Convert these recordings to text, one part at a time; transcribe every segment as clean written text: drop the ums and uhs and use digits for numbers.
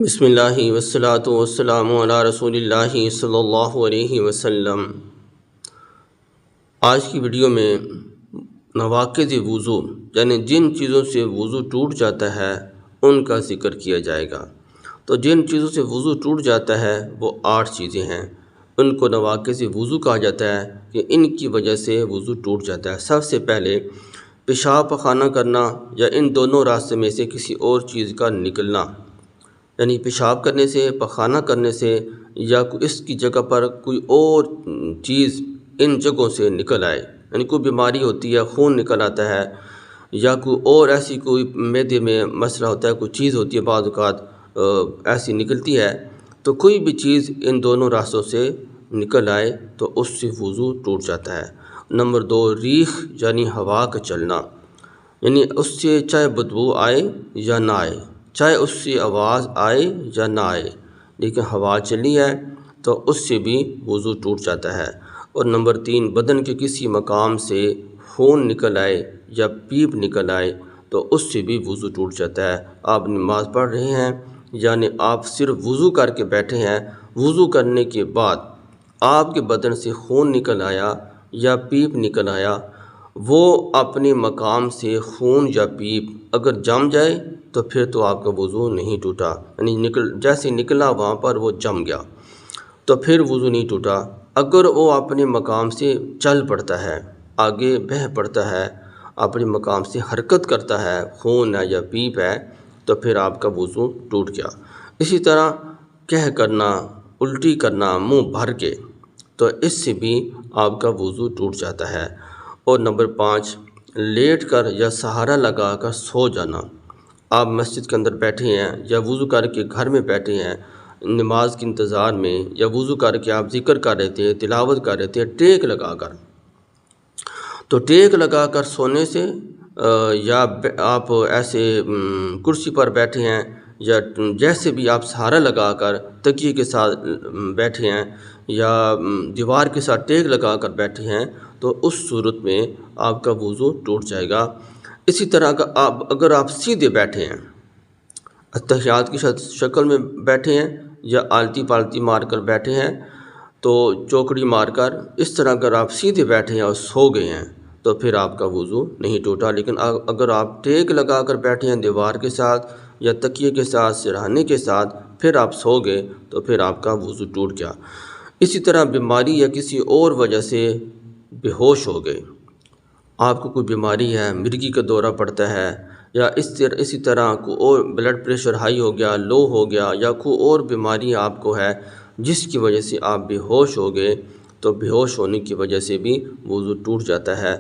بسم اللہ والصلاۃ والسلام علی رسول اللہ صلی اللہ علیہ وسلم۔ آج کی ویڈیو میں نواقض وضو یعنی جن چیزوں سے وضو ٹوٹ جاتا ہے ان کا ذکر کیا جائے گا۔ تو جن چیزوں سے وضو ٹوٹ جاتا ہے وہ 8 چیزیں ہیں، ان کو نواقض وضو کہا جاتا ہے کہ ان کی وجہ سے وضو ٹوٹ جاتا ہے۔ سب سے پہلے پیشاب پخانہ کرنا یا ان دونوں راستے میں سے کسی اور چیز کا نکلنا، یعنی پیشاب کرنے سے، پخانہ کرنے سے یا اس کی جگہ پر کوئی اور چیز ان جگہوں سے نکل آئے، یعنی کوئی بیماری ہوتی ہے، خون نکل آتا ہے، یا کوئی اور ایسی کوئی معدے میں مسئلہ ہوتا ہے، کوئی چیز ہوتی ہے بعض اوقات ایسی نکلتی ہے، تو کوئی بھی چیز ان دونوں راستوں سے نکل آئے تو اس سے وضو ٹوٹ جاتا ہے۔ نمبر 2، ریخ یعنی ہوا کا چلنا، یعنی اس سے چاہے بدبو آئے یا نہ آئے، چاہے اس سے آواز آئے یا نہ آئے، لیکن ہوا چلی ہے تو اس سے بھی وضو ٹوٹ جاتا ہے۔ اور نمبر 3، بدن کے کسی مقام سے خون نکل آئے یا پیپ نکل آئے تو اس سے بھی وضو ٹوٹ جاتا ہے۔ آپ نماز پڑھ رہے ہیں یعنی آپ صرف وضو کر کے بیٹھے ہیں، وضو کرنے کے بعد آپ کے بدن سے خون نکل آیا یا پیپ نکل آیا، وہ اپنے مقام سے خون یا پیپ اگر جم جائے تو پھر تو آپ کا وضو نہیں ٹوٹا، یعنی جیسے نکلا وہاں پر وہ جم گیا تو پھر وضو نہیں ٹوٹا۔ اگر وہ اپنے مقام سے چل پڑتا ہے، آگے بہہ پڑتا ہے، اپنے مقام سے حرکت کرتا ہے، خون ہے یا پیپ ہے، تو پھر آپ کا وضو ٹوٹ گیا۔ اسی طرح کہہ کرنا، الٹی کرنا منہ بھر کے، تو اس سے بھی آپ کا وضو ٹوٹ جاتا ہے۔ اور نمبر 5، لیٹ کر یا سہارا لگا کر سو جانا۔ آپ مسجد کے اندر بیٹھے ہیں یا وضو کر کے گھر میں بیٹھے ہیں نماز کے انتظار میں، یا وضو کر کے آپ ذکر کر رہے تھے، تلاوت کر رہے تھے، ٹیک لگا کر، تو ٹیک لگا کر سونے سے یا آپ ایسے کرسی پر بیٹھے ہیں یا جیسے بھی آپ سہارا لگا کر تکیے کے ساتھ بیٹھے ہیں یا دیوار کے ساتھ ٹیک لگا کر بیٹھے ہیں تو اس صورت میں آپ کا وضو ٹوٹ جائے گا۔ اسی طرح اگر آپ سیدھے بیٹھے ہیں، اتحیات کی شکل میں بیٹھے ہیں یا آلتی پالتی مار کر بیٹھے ہیں، تو چوکڑی مار کر اس طرح اگر آپ سیدھے بیٹھے ہیں اور سو گئے ہیں تو پھر آپ کا وضو نہیں ٹوٹا۔ لیکن اگر آپ ٹیک لگا کر بیٹھے ہیں دیوار کے ساتھ یا تکیے کے ساتھ، سرہانے کے ساتھ، پھر آپ سو گئے تو پھر آپ کا وضو ٹوٹ گیا۔ اسی طرح بیماری یا کسی اور وجہ سے بے ہوش ہو گئے، آپ کو کوئی بیماری ہے، مرگی کا دورہ پڑتا ہے، یا اسی طرح کوئی اور بلڈ پریشر ہائی ہو گیا، لو ہو گیا، یا کوئی اور بیماری آپ کو ہے جس کی وجہ سے آپ بے ہوش ہو گئے، تو بے ہوش ہونے کی وجہ سے بھی وضو ٹوٹ جاتا ہے۔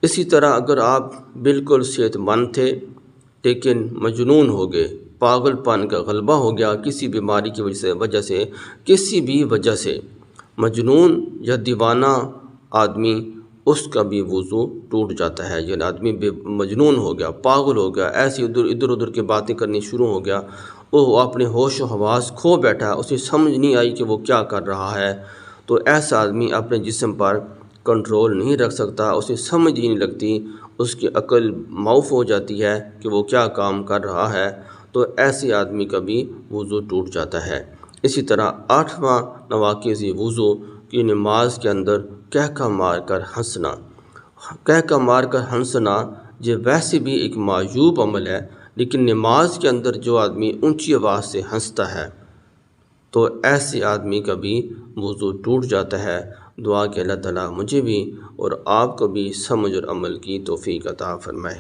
اسی طرح اگر آپ بالکل صحت مند تھے لیکن مجنون ہو گئے، پاگل پن کا غلبہ ہو گیا کسی بیماری کی وجہ سے، کسی بھی وجہ سے، مجنون یا دیوانہ آدمی، اس کا بھی وضو ٹوٹ جاتا ہے۔ یعنی آدمی مجنون ہو گیا، پاگل ہو گیا، ایسی ادھر ادھر کی باتیں کرنی شروع ہو گیا، وہ اپنے ہوش و حواس کھو بیٹھا، اسے سمجھ نہیں آئی کہ وہ کیا کر رہا ہے، تو ایسا آدمی اپنے جسم پر کنٹرول نہیں رکھ سکتا، اسے سمجھ ہی نہیں لگتی، اس کی عقل معاف ہو جاتی ہے کہ وہ کیا کام کر رہا ہے، تو ایسے آدمی کا بھی وضو ٹوٹ جاتا ہے۔ اسی طرح 8واں نواقض وضو کی نماز کے اندر کہکہ مار کر ہنسنا۔ کہکہ مار کر ہنسنا یہ ویسے بھی ایک معیوب عمل ہے، لیکن نماز کے اندر جو آدمی اونچی آواز سے ہنستا ہے تو ایسے آدمی کا بھی وضو ٹوٹ جاتا ہے۔ دعا کہ اللہ تعالیٰ مجھے بھی اور آپ کو بھی سمجھ اور عمل کی توفیق عطا فرمائے۔